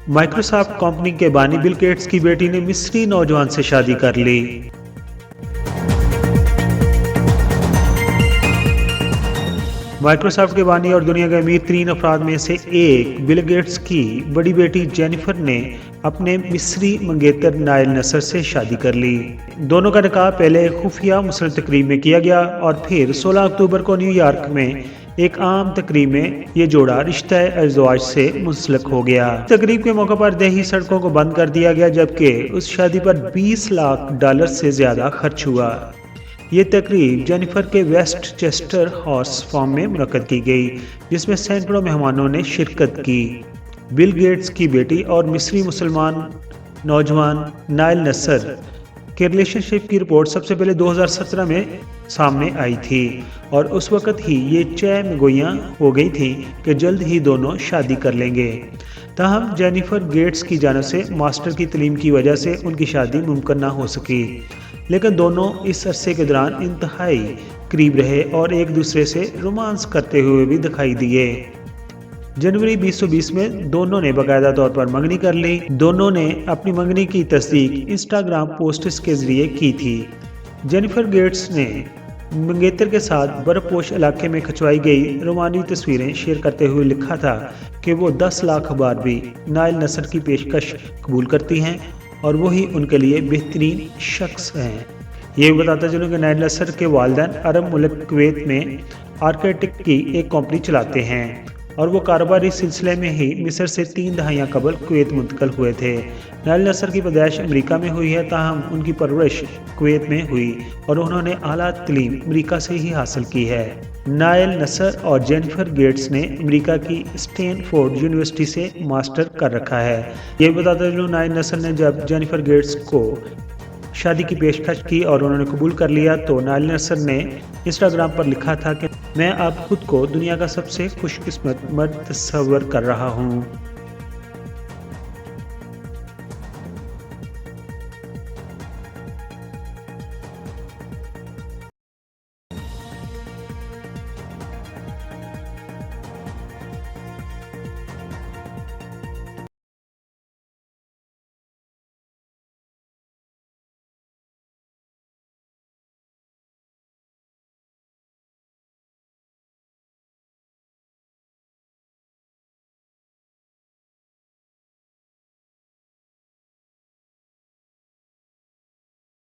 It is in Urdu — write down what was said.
مائیکروسافٹ کمپنی کے بانی بل گیٹس کی بیٹی نے مصری نوجوان سے شادی کر لی۔ مائیکروسافٹ کے بانی اور دنیا کے امیر ترین افراد میں سے ایک بل گیٹس کی بڑی بیٹی جینیفر نے اپنے مصری منگیتر نائل نصر سے شادی کر لی۔ دونوں کا نکاح پہلے خفیہ مسلم تقریب میں کیا گیا اور پھر 16 اکتوبر کو نیو یارک میں ایک عام تقریب میں یہ جوڑا رشتہ ازدواج سے منسلک ہو گیا۔ تقریب کے موقع پر دیہی سڑکوں کو بند کر دیا گیا جبکہ اس شادی پر $20 لاکھ سے زیادہ خرچ ہوا۔ یہ تقریب جینیفر کے ویسٹ چیسٹر ہاؤس فارم میں منعقد کی گئی جس میں سینکڑوں مہمانوں نے شرکت کی۔ بل گیٹس کی بیٹی اور مصری مسلمان نوجوان نائل نصر کے ریلیشن شپ کی رپورٹ سب سے پہلے 2017 میں سامنے آئی تھی اور اس وقت ہی یہ چہ گوئیاں ہو گئی تھیں کہ جلد ہی دونوں شادی کر لیں گے۔ تاہم جینیفر گیٹس کی جانب سے ماسٹر کی تعلیم کی وجہ سے ان کی شادی ممکن نہ ہو سکی، لیکن دونوں اس عرصے کے دوران انتہائی قریب رہے اور ایک دوسرے سے رومانس کرتے ہوئے بھی دکھائی دیے۔ جنوری 2020 میں دونوں نے باقاعدہ طور پر منگنی کر لی۔ دونوں نے اپنی منگنی کی تصدیق انسٹاگرام پوسٹس کے ذریعے کی تھی۔ جینیفر گیٹس نے منگیتر کے ساتھ برف پوش علاقے میں کھنچوائی گئی رومانوی تصویریں شیئر کرتے ہوئے لکھا تھا کہ وہ 10 لاکھ بار بھی نائل نصر کی پیشکش قبول کرتی ہیں اور وہی ان کے لیے بہترین شخص ہیں۔ یہ بتاتا چلوں کہ نائل نصر کے والدین عرب ملک کویت میں آرکیٹیکٹ کی ایک کمپنی چلاتے ہیں اور وہ کاروباری سلسلے میں ہی مصر سے 3 دہائیاں قبل کویت منتقل ہوئے تھے۔ نائل نصر کی پیدائش امریکہ میں ہوئی ہے تاہم ان کی پرورش کویت میں ہوئی اور انہوں نے اعلیٰ تعلیم امریکہ سے ہی حاصل کی ہے۔ نائل نصر اور جینیفر گیٹس نے امریکہ کی اسٹینفورڈ یونیورسٹی سے ماسٹر کر رکھا ہے۔ یہ بتاتا چلوں نائل نصر نے جب جینیفر گیٹس کو شادی کی پیشکش کی اور انہوں نے قبول کر لیا تو نائل نصر نے انسٹاگرام پر لکھا تھا کہ میں اب خود کو دنیا کا سب سے خوش قسمت مرد تصور کر رہا ہوں۔